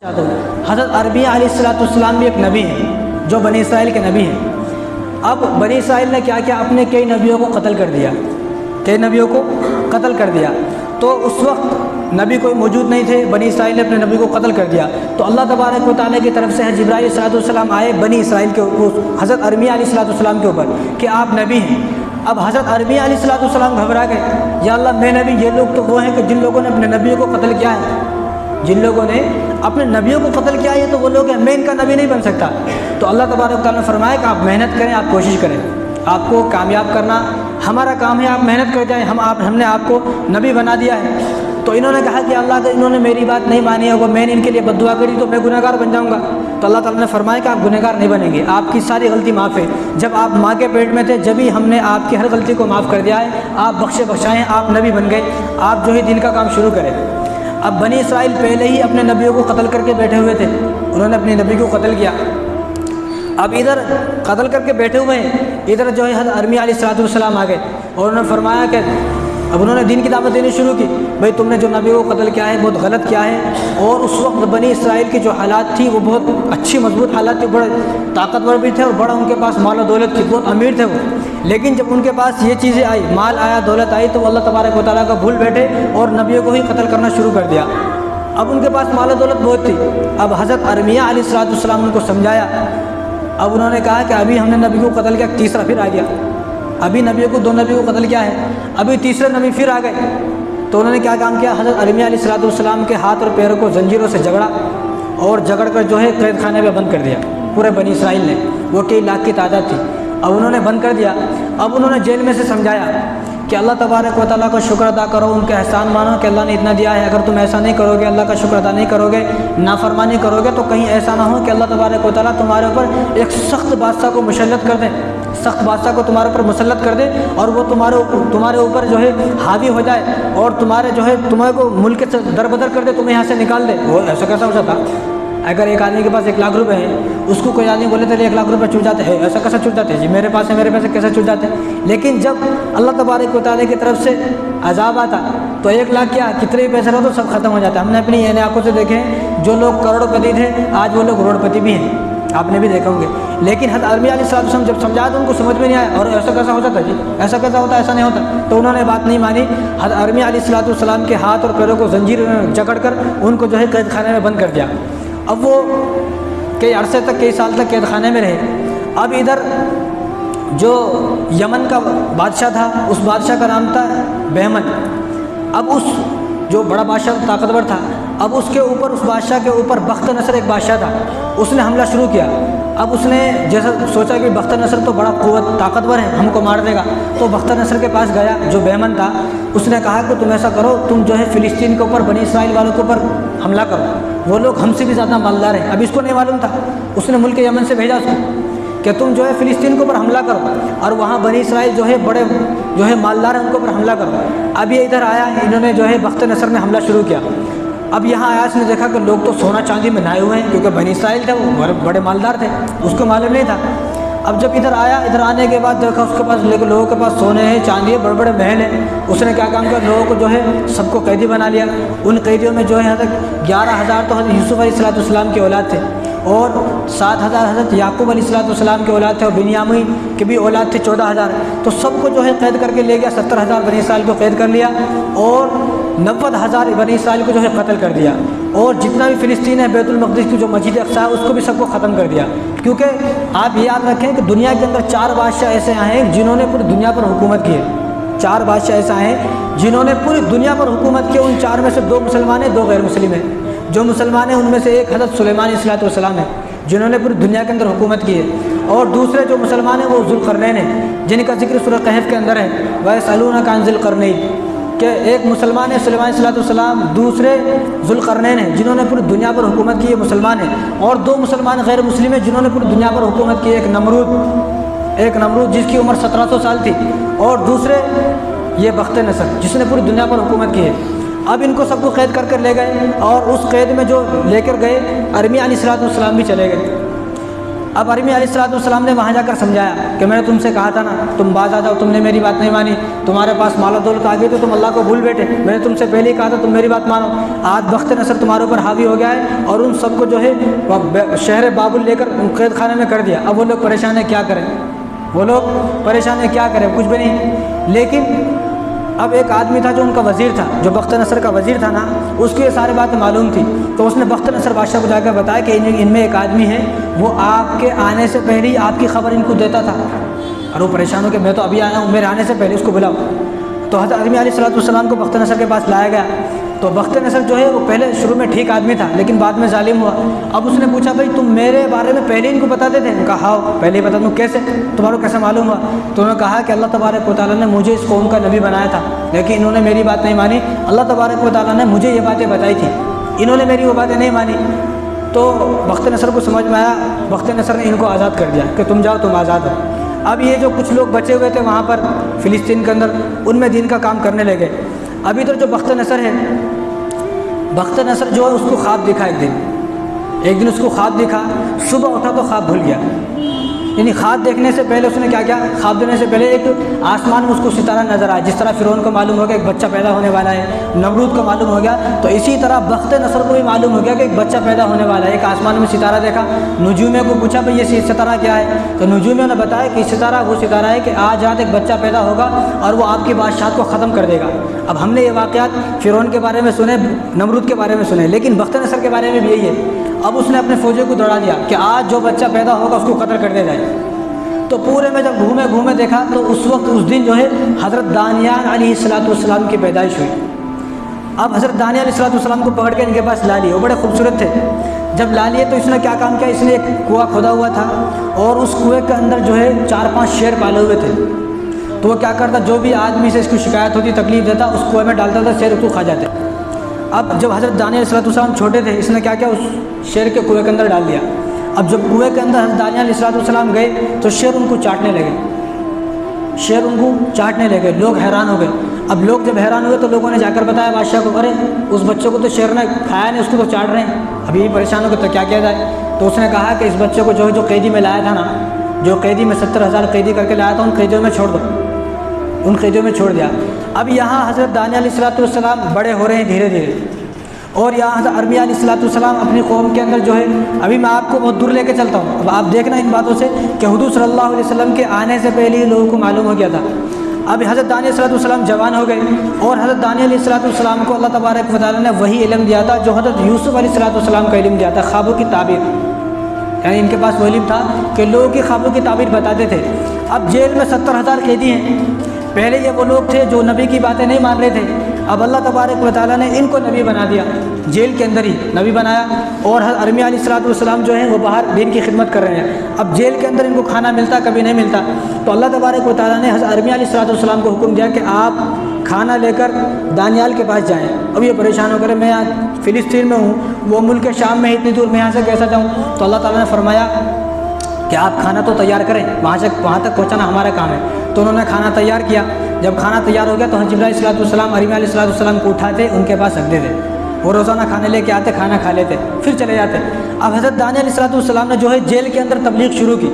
چاہتا ہوں حضرت ارمیہ علیہ السلام بھی ایک نبی ہیں جو بنی اسرائیل کے نبی ہیں۔ اب بنی اسرائیل نے کیا کیا، اپنے کئی نبیوں کو قتل کر دیا، کئی نبیوں کو قتل کر دیا۔ تو اس وقت نبی کوئی موجود نہیں تھے، بنی اسرائیل نے اپنے نبی کو قتل کر دیا۔ تو اللہ تبارک و تعالیٰ کی طرف سے جبرائیل علیہ السلام آئے بنی اسرائیل کے حضرت ارمیہ علیہ السلام کے اوپر کہ آپ نبی ہیں۔ اب حضرت ارمیہ علیہ السلام گھبرا گئے، یا اللہ میں نبی، یہ لوگ تو وہ ہیں کہ جن لوگوں نے اپنے نبیوں کو قتل کیا ہے، جن لوگوں نے اپنے نبیوں کو قتل کیا ہے، تو وہ لوگ ہیں، میں ان کا نبی نہیں بن سکتا۔ تو اللہ تبارک و تعالیٰ نے فرمایا کہ آپ محنت کریں، آپ کوشش کریں، آپ کو کامیاب کرنا ہمارا کام ہے، آپ محنت کر جائیں، ہم نے آپ کو نبی بنا دیا ہے۔ تو انہوں نے کہا کہ اللہ اگر انہوں نے میری بات نہیں مانی ہوگا، میں نے ان کے لیے بد دعا کری تو میں گناہ گار بن جاؤں گا۔ تو اللہ تعالیٰ نے فرمایا کہ آپ گناہ گار نہیں بنیں گے، آپ کی ساری غلطی معاف ہے۔ جب آپ ماں کے پیٹ میں تھے جب ہی ہم نے آپ کی ہر غلطی کو معاف کر دیا ہے، آپ بخشے بخشائیں، آپ نبی بن گئے، آپ جو ہے دین کا کام شروع کریں۔ اب بنی اسرائیل پہلے ہی اپنے نبیوں کو قتل کر کے بیٹھے ہوئے تھے، انہوں نے اپنے نبی کو قتل کیا۔ اب ادھر قتل کر کے بیٹھے ہوئے ہیں، ادھر جو ہے حضرت ارمیہ علیہ السلام آ گئے اور انہوں نے فرمایا کہ اب انہوں نے دین کی دعوت دینی شروع کی، بھئی تم نے جو نبی کو قتل کیا ہے بہت غلط کیا ہے۔ اور اس وقت بنی اسرائیل کی جو حالات تھی وہ بہت اچھی مضبوط حالات تھی، بڑے طاقتور بھی تھے اور بڑا ان کے پاس مال و دولت تھی، بہت امیر تھے وہ۔ لیکن جب ان کے پاس یہ چیزیں آئی، مال آیا، دولت آئی، تو وہ اللہ تبارک و تعالیٰ کا بھول بیٹھے اور نبیوں کو ہی قتل کرنا شروع کر دیا۔ اب ان کے پاس مال و دولت بہت تھی۔ اب حضرت ارمیہ علیہ السلام ان کو سمجھایا۔ اب انہوں نے کہا کہ ابھی ہم نے نبی کو قتل کیا، تیسرا پھر آ گیا، ابھی نبیوں کو دو نبیوں کو قتل کیا ہے، ابھی تیسرے نبی پھر آ گئے۔ تو انہوں نے کیا کام کیا، حضرت ارمیہ علیہ السلام کے ہاتھ اور پیروں کو زنجیروں سے جگڑا اور جگڑ کر جو ہے قید خانے میں بند کر دیا پورے بنی اسرائیل نے، وہ کئی لاکھ کی تعداد تھی۔ اب انہوں نے بند کر دیا۔ اب انہوں نے جیل میں سے سمجھایا کہ اللہ تبارک و تعالیٰ کا شکر ادا کرو، ان کے احسان مانو کہ اللہ نے اتنا دیا ہے، اگر تم ایسا نہیں کرو گے، اللہ کا شکر ادا نہیں کرو گے، نافرمانی کرو گے، تو کہیں ایسا نہ ہو کہ اللہ تبارک و تعالیٰ تمہارے اوپر ایک سخت بادشاہ کو مسلط کر دے، سخت بادشاہ کو تمہارے اوپر مسلط کر دے اور وہ تمہارے اوپر جو ہے حاوی ہو جائے اور تمہارے کو ملک سے دربدر کر دے، تمہیں یہاں سے نکال دے۔ وہ ایسا کیسا ہو جاتا؟ اگر ایک آدمی کے پاس 1 لاکھ روپے ہیں، اس کو کوئی آدمی بولے تو 1 لاکھ روپے چھوٹ جاتے ہیں، ایسا کیسا چھوٹ جاتے ہیں جی، میرے پاس ہے، میرے پیسے کیسے چھوٹ جاتے ہیں؟ لیکن جب اللہ تبارک و تعالیٰ کی طرف سے عذاب آتا تو 1 لاکھ کیا کتنے بھی پیسے رہو تو سب ختم ہو جاتا ہے۔ ہم نے اپنی عین آنکھوں سے دیکھے جو لوگ کروڑ پتی تھے آج وہ لوگ کروڑ پتی بھی ہیں، آپ نے بھی دیکھے ہوں گے۔ لیکن حضرت ارمیہ علیہ السلام جب سمجھایا تو ان کو سمجھ میں نہیں آیا، اور ایسا کیسا ہو جاتا ہے جی، ایسا کیسا ہوتا ہے، ایسا نہیں ہوتا۔ تو انہوں نے بات نہیں مانی، حضرت ارمیہ علیہ السلام کے ہاتھ اور پیروں کو زنجیر جکڑ کر ان کو جو ہے قید خانے میں بند کر دیا۔ اب وہ کئی عرصے تک، کئی سال تک قید خانے میں رہے۔ اب ادھر جو یمن کا بادشاہ تھا، اس بادشاہ کا نام تھا بہمن۔ اب اس جو بڑا بادشاہ طاقتور تھا، اب اس کے اوپر، اس بادشاہ کے اوپر بخت نصر ایک بادشاہ تھا، اس نے حملہ شروع کیا۔ اب اس نے جیسا سوچا کہ بخت نصر تو بڑا طاقتور ہے، ہم کو مار دے گا، تو بخت نصر کے پاس گیا جو بہمن تھا، اس نے کہا کہ تم ایسا کرو، تم جو ہے فلسطین کے اوپر، بنی اسرائیل والوں کے اوپر حملہ کرو، وہ لوگ ہم سے بھی زیادہ مالدار ہیں۔ اب اس کو نہیں معلوم تھا، اس نے ملک یمن سے بھیجا اس کو کہ تم جو ہے فلسطین کے اوپر حملہ کرو اور وہاں بنی اسرائیل جو ہے بڑے جو ہے مالدار ہیں، ان کے اوپر حملہ کرو۔ اب یہ ادھر آیا، انہوں نے جو ہے بخت نصر نے حملہ شروع کیا۔ اب یہاں آیا، اس نے دیکھا کہ لوگ تو سونا چاندی میں نہائے ہوئے ہیں، کیونکہ بنی اسرائیل تھے، وہ بڑے مالدار تھے، اس کو معلوم نہیں تھا۔ اب جب ادھر آیا، ادھر آنے کے بعد دیکھا اس کے پاس لوگوں کے پاس سونے ہیں، چاندی ہے، بڑے بڑے محل ہیں۔ اس نے کیا کام کیا، لوگوں کو جو ہے سب کو قیدی بنا لیا۔ ان قیدیوں میں جو ہے 11,000 تو حضرت یوسف علیہ السلام کی اولاد تھے، اور 7,000 حضرت یعقوب علیہ السلام کے اولاد تھے، اور بنیامین کے بھی اولاد تھے 14,000۔ تو سب کو جو ہے قید کر کے لے گیا، 70,000 بنی اسرائیل کو قید کر لیا، اور 90,000 بنی اسرائیل کو جو ہے قتل کر دیا۔ اور جتنا بھی فلسطین ہے، بیت المقدس کی جو مسجد اقصیٰ ہے، اس کو بھی سب کو ختم کر دیا۔ کیونکہ آپ یاد رکھیں کہ دنیا کے اندر 4 بادشاہ ایسے ہیں جنہوں نے پوری دنیا پر حکومت کی ہے۔ 4 بادشاہ ایسا ہیں جنہوں نے پوری دنیا پر حکومت کی۔ ان 4 میں سے 2 مسلمان ہیں، 2 غیر مسلم ہیں۔ جو مسلمان ہیں ان میں سے ایک حضرت سلیمان علیہ السلام ہے، جنہوں نے پوری دنیا کے اندر حکومت کی ہے، اور دوسرے جو مسلمان ہیں وہ ذوالقرنین ہیں، جن کا ذکر سورہ کہف کے اندر ہے، وَيَسْأَلُونَكَ عَنِ ذِي الْقَرْنَيْنِ، کہ ایک مسلمان ہے سلیمان علیہ السلام، دوسرے ذوالقرنین ہیں جنہوں نے پوری دنیا پر حکومت کی ہے، مسلمان ہیں، اور 2 مسلمان غیر مسلم ہیں جنہوں نے پوری دنیا پر حکومت کی ہے۔ ایک نمرود جس کی عمر 1700 سال تھی، اور دوسرے یہ بخت نصر جس نے پوری دنیا پر حکومت کی ہے۔ اب ان کو سب کو قید کر کر لے گئے، اور اس قید میں جو لے کر گئے ارمیہ علیہ السلام بھی چلے گئے۔ اب ارمی علیہ السلام نے وہاں جا کر سمجھایا کہ میں نے تم سے کہا تھا نا تم باز آ جاؤ، تم نے میری بات نہیں مانی، تمہارے پاس مال و دولت آ گئی تو تم اللہ کو بھول بیٹھے، میں نے تم سے پہلے ہی کہا تھا تم میری بات مانو۔ آج بخت نصر تمہارے اوپر حاوی ہو گیا ہے اور ان سب کو جو ہے شہر بابل لے کر قید خانے میں کر دیا۔ اب وہ لوگ پریشان ہیں کیا کریں، وہ لوگ پریشان ہیں کیا کریں، کچھ بھی نہیں۔ لیکن اب ایک آدمی تھا جو ان کا وزیر تھا، جو بخت نصر کا وزیر تھا نا، اس کو یہ ساری باتیں معلوم تھی، تو اس نے بخت نصر بادشاہ کو جا کر بتایا کہ ان میں ایک آدمی ہے وہ آپ کے آنے سے پہلے ہی آپ کی خبر ان کو دیتا تھا، اور وہ پریشان ہو کہ میں تو ابھی آیا ہوں، میرے آنے سے پہلے اس کو بلاؤ۔ تو حضرت ارمی علیہ السلام کو بخت نصر کے پاس لایا گیا، تو بخت نصر جو ہے وہ پہلے شروع میں ٹھیک آدمی تھا لیکن بعد میں ظالم ہوا۔ اب اس نے پوچھا بھائی تم میرے بارے میں پہلے ان کو بتاتے تھے؟ کہا ہاں پہلے ہی بتا دوں۔ کیسے تمہارا کیسے معلوم ہوا؟ تو انہوں نے کہا کہ اللہ تبارک و تعالیٰ نے مجھے اس قوم کا نبی بنایا تھا لیکن انہوں نے میری بات نہیں مانی، اللہ تبارک و تعالیٰ نے مجھے یہ باتیں بتائی تھی، انہوں نے میری وہ باتیں نہیں مانی۔ تو بخت نصر کو سمجھ میں آیا، بخت نصر نے ان کو آزاد کر دیا کہ تم جاؤ تم آزاد ہو۔ اب یہ جو کچھ لوگ بچے ہوئے تھے وہاں پر فلسطین کے اندر، ان میں دین کا کام کرنے لگے۔ ابھی تو جو بخت نصر ہے، بخت نصر جو ہے اس کو خواب دکھا ایک دن اس کو خواب دکھا، صبح اٹھا تو خواب بھول گیا، یعنی خواب دیکھنے سے پہلے اس نے کیا کیا، خواب دیکھنے سے پہلے ایک آسمان میں اس کو ستارہ نظر آیا، جس طرح فرعون کو معلوم ہو گیا ایک بچہ پیدا ہونے والا ہے، نمرود کو معلوم ہو گیا، تو اسی طرح بخت نصر کو بھی معلوم ہو گیا کہ ایک بچہ پیدا ہونے والا ہے۔ ایک آسمان میں ستارہ دیکھا، نجومیہ کو پوچھا بھئی یہ ستارہ کیا ہے، تو نجومیہ نے بتایا کہ ستارہ وہ ستارہ ہے کہ آج رات ایک بچہ پیدا ہوگا اور وہ آپ کی بادشاہت کو ختم کر دے گا۔ اب ہم نے یہ واقعات فرعون کے بارے میں سنے، نمرود کے بارے میں سنے، لیکن بخت نصر کے بارے میں بھی یہی ہے۔ اب اس نے اپنے فوجیوں کو دوڑا دیا کہ آج جو بچہ پیدا ہوگا اس کو قتل کر دیا جائے۔ تو پورے میں جب گھومے دیکھا تو اس وقت اس دن جو ہے حضرت دانیال علیہ السلام کی پیدائش ہوئی۔ اب حضرت دانیال علیہ السلام کو پکڑ کے ان کے پاس لا لیے، وہ بڑے خوبصورت تھے۔ جب لا لیے تو اس نے کیا کام کیا، اس نے ایک کنواں کھودا ہوا تھا اور اس کنویں کے اندر جو ہے 4-5 شیر پالے ہوئے تھے، تو وہ کیا کرتا، جو بھی آدمی سے اس کو شکایت ہوتی تکلیف دیتا اس کنویں میں ڈالتا تھا، شیر اس کو کھا جاتے۔ اب جب حضرت دانیال علیہ السلام چھوٹے تھے، اس نے کیا کیا، اس شیر کے کنویں کے اندر ڈال دیا۔ اب جب کنویں کے اندر حضرت دانیال علیہ السلام گئے تو شیر ان کو چاٹنے لگے، لوگ حیران ہو گئے۔ اب لوگ جب حیران ہوئے تو لوگوں نے جا کر بتایا بادشاہ کو، ارے اس بچے کو تو شیر نے کھایا نہیں، اس کو تو چاٹ رہے ہیں، ابھی پریشان ہو گئے تو کیا کیا جائے۔ تو اس نے کہا کہ اس بچے کو جو قیدی میں لایا تھا نا، جو قیدی میں 70,000 قیدی کر کے لایا تھا، ان قیدیوں میں چھوڑ دو، ان قیدیوں میں چھوڑ دیا۔ اب یہاں حضرت دانیال علیہ السلام بڑے ہو رہے ہیں دھیرے دھیرے، اور یہاں حضرت ارمی علیہ السلام اپنی قوم کے اندر جو ہے، ابھی میں آپ کو بہت دور لے کے چلتا ہوں، اب آپ دیکھنا ان باتوں سے کہ حضور صلی اللہ علیہ وسلم کے آنے سے پہلے ہی لوگوں کو معلوم ہو گیا تھا۔ اب حضرت دانیال علیہ السلام جوان ہو گئے، اور حضرت دانیال علیہ السلام کو اللہ تبارک و تعالیٰ نے وہی علم دیا تھا جو حضرت یوسف علیہ السلام کا علم دیا تھا، خوابوں کی تعبیر، یعنی ان کے پاس وہ علم تھا کہ لوگوں کی خوابوں کی تعبیر بتاتے تھے۔ اب جیل میں 70,000 قیدی ہیں، پہلے یہ وہ لوگ تھے جو نبی کی باتیں نہیں مان رہے تھے، اب اللہ تبارک و تعالیٰ نے ان کو نبی بنا دیا، جیل کے اندر ہی نبی بنایا، اور حضرت ارمیہ علیہ السلام جو ہیں وہ باہر دین کی خدمت کر رہے ہیں۔ اب جیل کے اندر ان کو کھانا ملتا کبھی نہیں ملتا، تو اللہ تبارک و تعالیٰ نے حضرت ارمیہ علیہ السلام کو حکم دیا کہ آپ کھانا لے کر دانیال کے پاس جائیں۔ اب یہ پریشان ہو کر میں یہاں فلسطین میں ہوں، وہ ملک شام میں اتنی دور، میں یہاں سے کیسا جاؤں؟ تو اللہ تعالیٰ نے فرمایا کہ آپ کھانا تو تیار کریں، وہاں تک پہنچانا ہمارا کام ہے۔ تو انہوں نے کھانا تیار کیا، جب کھانا تیار ہو گیا تو حضرت جبرائیل علیہ السلام ارمیہ علیہ السلام کو اٹھاتے ان کے پاس رکھ دیتے، وہ روزانہ کھانے لے کے آتے، کھانا کھا لیتے، پھر چلے جاتے۔ اب حضرت دانیال علیہ السلام نے جو ہے جیل کے اندر تبلیغ شروع کی،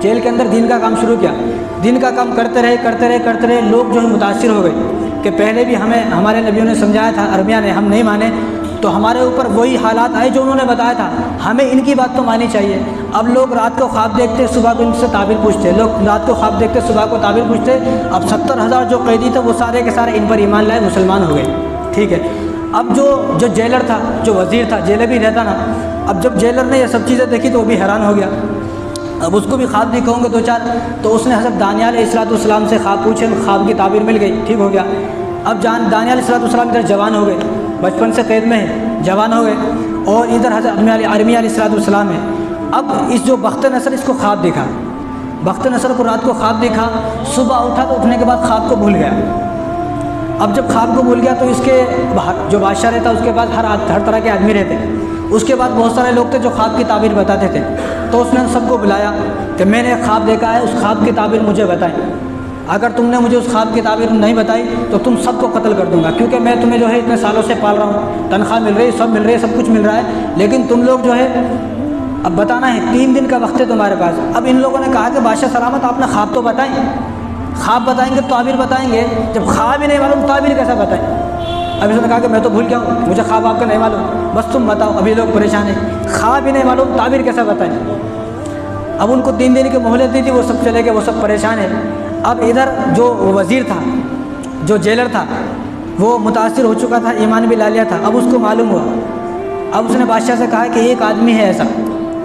جیل کے اندر دین کا کام شروع کیا، دین کا کام کرتے رہے، لوگ جو ہے متاثر ہو گئے کہ پہلے بھی ہمارے نبیوں نے سمجھایا تھا، ارمیہ نے، ہم نہیں مانے، تو ہمارے اوپر وہی حالات آئے جو انہوں نے بتایا تھا، ہمیں ان کی بات تو مانی چاہیے۔ اب لوگ رات کو خواب دیکھتے، صبح کو ان سے تعبیر پوچھتے، لوگ رات کو خواب دیکھتے، صبح کو تعبیر پوچھتے۔ اب 70,000 جو قیدی تھے وہ سارے کے سارے ان پر ایمان لائے، مسلمان ہو گئے، ٹھیک ہے۔ اب جو جیلر تھا، جو وزیر تھا، جیلر بھی رہتا نا، اب جب جیلر نے یہ سب چیزیں دیکھی تو وہ بھی حیران ہو گیا، اب اس کو بھی خواب دکھاؤں گے 2-4، تو اس نے حضرت دانیال علیہ السلام سے خواب پوچھے، خواب کی تعبیر مل گئی، ٹھیک ہو گیا۔ اب دانیال علیہ السلام ادھر جوان ہو گئے، بچپن سے قید میں ہیں، جوان ہو گئے، اور ادھر حضرت ارمیہ علیہ السلام ہے۔ اب اس جو بخت نصر اس کو خواب دکھا، بخت نصر کو رات کو خواب دکھا، صبح اٹھا تو اٹھنے کے بعد خواب کو بھول گیا۔ اب جب خواب کو بھول گیا تو اس کے جو بادشاہ رہتا اس کے پاس ہر طرح کے آدمی رہتے، اس کے بعد بہت سارے لوگ تھے جو خواب کی تعبیر بتاتے تھے، تو اس نے سب کو بلایا کہ میں نے ایک خواب دیکھا ہے، اس خواب کی تعبیر مجھے بتائیں، اگر تم نے مجھے اس خواب کی تعبیر نہیں بتائی تو تم سب کو قتل کر دوں گا، کیونکہ میں تمہیں جو ہے اتنے سالوں سے پال رہا ہوں، تنخواہ مل رہی ہے، سب مل رہی ہے، سب کچھ مل رہا ہے، لیکن تم لوگ جو ہے اب بتانا ہے 3 دن کا وقت ہے تمہارے پاس۔ اب ان لوگوں نے کہا کہ بادشاہ سلامت آپ نے خواب تو بتائیں، خواب بتائیں گے تعبیر بتائیں گے، جب خواب ہی نہیں معلوم تعبیر کیسا بتائیں؟ اب اس نے کہا کہ میں تو بھول گیا ہوں، مجھے خواب آپ کا نہیں معلوم، بس تم بتاؤ۔ ابھی لوگ پریشان ہیں، خواب ہی نہیں معلوم تعبیر کیسا بتائیں؟ اب ان کو 3 دن کی مہلت دی تھی، وہ سب چلے گئے، وہ سب پریشان ہیں۔ اب ادھر جو وزیر تھا، جو جیلر تھا، وہ متاثر ہو چکا تھا، ایمان بھی لا لیا تھا۔ اب اس کو معلوم ہوا، اب اس نے بادشاہ سے کہا کہ ایک آدمی ہے ایسا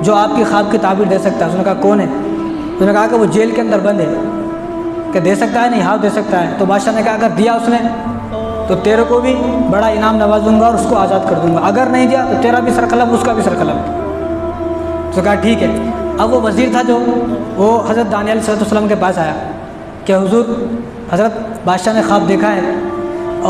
جو آپ کی خواب کی تعبیر دے سکتا ہے۔ اس نے کہا کون ہے؟ اس نے کہا کہ وہ جیل کے اندر بند ہے۔ کہ دے سکتا ہے؟ نہیں، ہاں دے سکتا ہے۔ تو بادشاہ نے کہا اگر دیا اس نے تو تیرے کو بھی بڑا انعام نوازوں گا اور اس کو آزاد کر دوں گا، اگر نہیں دیا تو تیرا بھی سر قلم اس کا بھی سر قلم۔ تو کہا ٹھیک ہے۔ اب وہ وزیر تھا جو، وہ حضرت دانیال علیہ السلام کے پاس آیا کہ حضور، حضرت بادشاہ نے خواب دیکھا ہے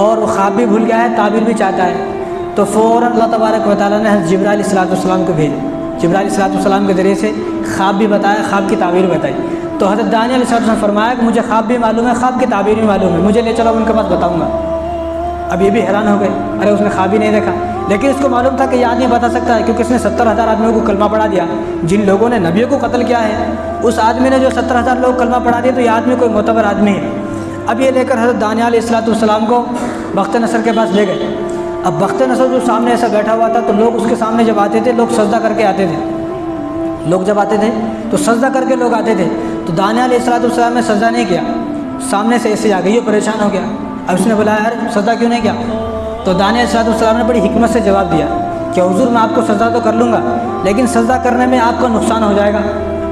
اور وہ خواب بھی بھول گیا ہے، تعبیر بھی چاہتا ہے۔ تو فوراً اللہ تبارک و تعالیٰ نے حضرت جبرائیل علیہ السلام کو بھیجا، جبرائیل علیہ السلام کے ذریعے سے خواب بھی بتایا، خواب کی تعبیر بتائی۔ تو حضرت دانیال علیہ السلام نے فرمایا کہ مجھے خواب بھی معلوم ہے، خواب کی تعبیر بھی معلوم ہے، مجھے لے چلو ان کے پاس بتاؤں گا۔ اب یہ بھی حیران ہو گئے، ارے اس نے خواب ہی نہیں دیکھا، لیکن اس کو معلوم تھا کہ یہ آدمی بتا سکتا ہے کیونکہ اس نے 70,000 آدمیوں کو کلمہ پڑھا دیا۔ جن لوگوں نے نبیوں کو قتل کیا ہے، اس آدمی نے جو 70,000 لوگ کلمہ پڑھا دیا، تو یہ آدمی کوئی معتبر آدمی ہے۔ اب یہ لے کر حضرت دانیال علیہ السلام کو بخت نصر کے پاس لے گئے۔ اب بخت نصر جو سامنے ایسا بیٹھا ہوا تھا، تو لوگ اس کے سامنے جب آتے تھے، لوگ سجدہ کر کے آتے تھے، لوگ جب آتے تھے تو سجدہ کر کے لوگ آتے تھے۔ تو دانیال علیہ السلام نے سجدہ نہیں کیا، سامنے سے ایسے آ گئی، یہ پریشان ہو گیا۔ اب اس نے بولا یار سجدہ کیوں نہیں کیا؟ تو دانیال علیہ السلام نے بڑی حکمت سے جواب دیا کہ حضور میں آپ کو سجدہ تو کر لوں گا، لیکن سجدہ کرنے میں آپ کا نقصان ہو جائے گا،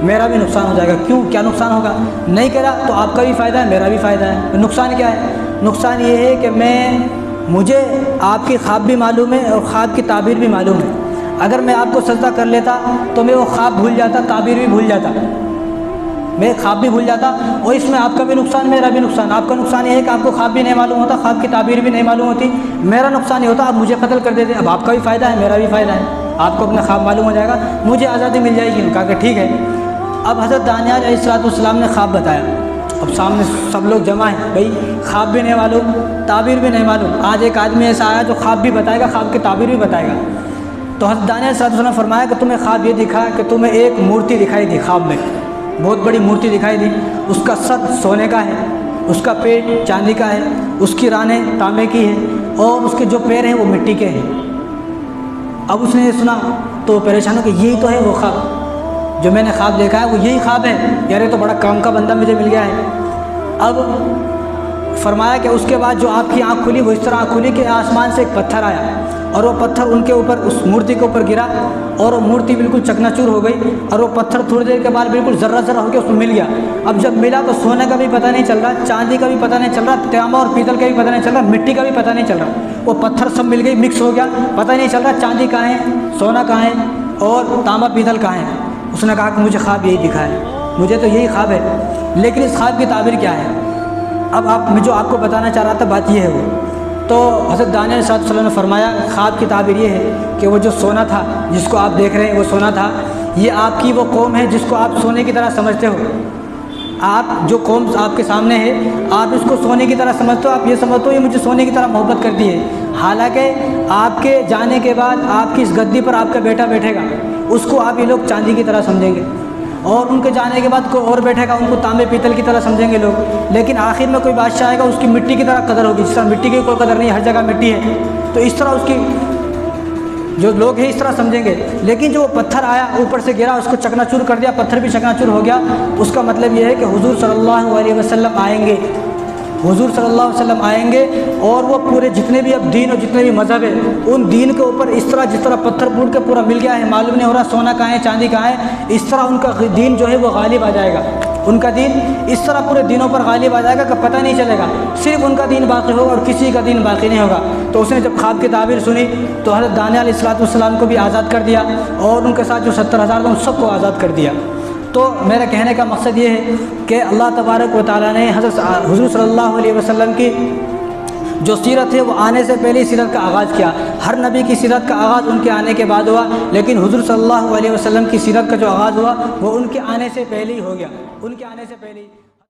میرا بھی نقصان ہو جائے گا۔ کیوں؟ کیا نقصان ہوگا؟ نہیں کرا تو آپ کا بھی فائدہ ہے، میرا بھی فائدہ ہے۔ نقصان کیا ہے؟ نقصان یہ ہے کہ مجھے آپ کی خواب بھی معلوم ہے اور خواب کی تعبیر بھی معلوم ہے۔ اگر میں آپ کو سجدہ کر لیتا تو میں وہ خواب بھول جاتا، تعبیر بھی بھول جاتا، میں خواب بھی بھول جاتا، اور اس میں آپ کا بھی نقصان، میرا بھی نقصان۔ آپ کا نقصان یہ ہے کہ آپ کو خواب بھی نہیں معلوم ہوتا، خواب کی تعبیر بھی نہیں معلوم ہوتی، میرا نقصان یہ ہوتا آپ مجھے قتل کر دیتے۔ اب آپ کا بھی فائدہ ہے، میرا بھی فائدہ ہے، آپ کو اپنا خواب معلوم ہو جائے گا، مجھے آزادی مل جائے گی۔ کہا کہ ٹھیک ہے۔ اب حضرت دانیال علیہ السلام نے خواب بتایا، اب سامنے سب لوگ جمع ہیں، بھائی خواب بھی نہیں معلوم، تعبیر بھی نہیں معلوم۔ آج ایک آدمی ایسا آیا جو خواب بھی بتائے گا، خواب کی تعبیر بھی بتائے گا۔ تو حضرت دانیال علیہ السلام نے فرمایا کہ تمہیں خواب یہ دکھا کہ تمہیں ایک مورتی دکھائی دی، خواب میں بہت بڑی مورتی دکھائی دی، اس کا سر سونے کا ہے، اس کا پیٹ چاندی کا ہے، اس کی رانیں تانبے کی ہیں، اور اس کے جو پیر ہیں وہ مٹی کے ہیں۔ اب اس نے یہ سنا تو پریشان ہو کہ یہی تو ہے وہ خواب جو میں نے خواب دیکھا ہے، وہ یہی خواب ہے، یار یہ تو بڑا کام کا بندہ مجھے مل گیا ہے۔ اب فرمایا کہ اس کے بعد جو آپ کی آنکھ کھلی، وہ اس طرح آنکھ کھلی کہ آسمان سے ایک پتھر آیا، اور وہ پتھر ان کے اوپر، اس مورتی کے اوپر گرا، اور وہ مورتی بالکل چکنا چور ہو گئی، اور وہ پتھر تھوڑی دیر کے بعد بالکل ذرہ ذرہ ہو کے اس میں مل گیا۔ اب جب ملا تو سونے کا بھی پتہ نہیں چل رہا، چاندی کا بھی پتہ نہیں چل رہا، تانبا اور پیتل کا بھی پتہ نہیں چل رہا، مٹی کا بھی پتہ نہیں چل رہا، وہ پتھر سب مل گئی، مکس ہو گیا، پتہ نہیں چل رہا چاندی کہاں ہے، سونا کہاں ہے، اور تانبا پیتل کہاں ہے۔ اس نے کہا کہ مجھے خواب یہی دکھا ہے، مجھے تو یہی خواب ہے، لیکن اس خواب کی تعبیر کیا ہے؟ اب میں جو آپ کو بتانا چاہ رہا تھا بات یہ ہے وہ تو حضرت دانیال علیہ السلام نے فرمایا خواب کی تعبیر یہ ہے کہ وہ جو سونا تھا جس کو آپ دیکھ رہے ہیں وہ سونا تھا، یہ آپ کی وہ قوم ہے جس کو آپ سونے کی طرح سمجھتے ہو۔ آپ جو قوم آپ کے سامنے ہے آپ اس کو سونے کی طرح سمجھتے ہو، آپ یہ سمجھتے ہو یہ مجھے سونے کی طرح محبت کرتی ہے، حالانکہ آپ کے جانے کے بعد آپ کی اس گدی پر آپ کا بیٹا بیٹھے گا، اس کو آپ یہ لوگ چاندی کی طرح سمجھیں گے، اور ان کے جانے کے بعد کوئی اور بیٹھے گا، ان کو تانبے پیتل کی طرح سمجھیں گے لوگ، لیکن آخر میں کوئی بادشاہ آئے گا اس کی مٹی کی طرح قدر ہوگی، جس طرح مٹی کی کوئی قدر نہیں، ہر جگہ مٹی ہے، تو اس طرح اس کی جو لوگ ہیں اس طرح سمجھیں گے۔ لیکن جو وہ پتھر آیا اوپر سے گرا، اس کو چکنا چور کر دیا، پتھر بھی چکنا چور ہو گیا، اس کا مطلب یہ ہے کہ حضور صلی اللہ علیہ وسلم آئیں گے، حضور صلی اللہ علیہ وسلم آئیں گے، اور وہ پورے جتنے بھی اب دین اور جتنے بھی مذہب ہیں ان دین کے اوپر اس طرح جس طرح پتھر پھوٹ کے پورا مل گیا ہے، معلوم نہیں ہو رہا سونا کہاں ہے چاندی کہاں ہے، اس طرح ان کا دین جو ہے وہ غالب آ جائے گا، ان کا دین اس طرح پورے دینوں پر غالب آ جائے گا کہ پتہ نہیں چلے گا، صرف ان کا دین باقی ہوگا اور کسی کا دین باقی نہیں ہوگا۔ تو اس نے جب خواب کی تعبیر سنی تو حضرت دانیال علیہ السلام کو بھی آزاد کر دیا، اور ان کے ساتھ جو 70,000 تھے ان سب کو آزاد کر دیا۔ تو میرا کہنے کا مقصد یہ ہے کہ اللہ تبارک و تعالیٰ نے حضور صلی اللہ علیہ وسلم کی جو سیرت ہے وہ آنے سے پہلے سیرت کا آغاز کیا۔ ہر نبی کی سیرت کا آغاز ان کے آنے کے بعد ہوا، لیکن حضور صلی اللہ علیہ وسلم کی سیرت کا جو آغاز ہوا وہ ان کے آنے سے پہلے ہی ہو گیا، ان کے آنے سے پہلے ہی۔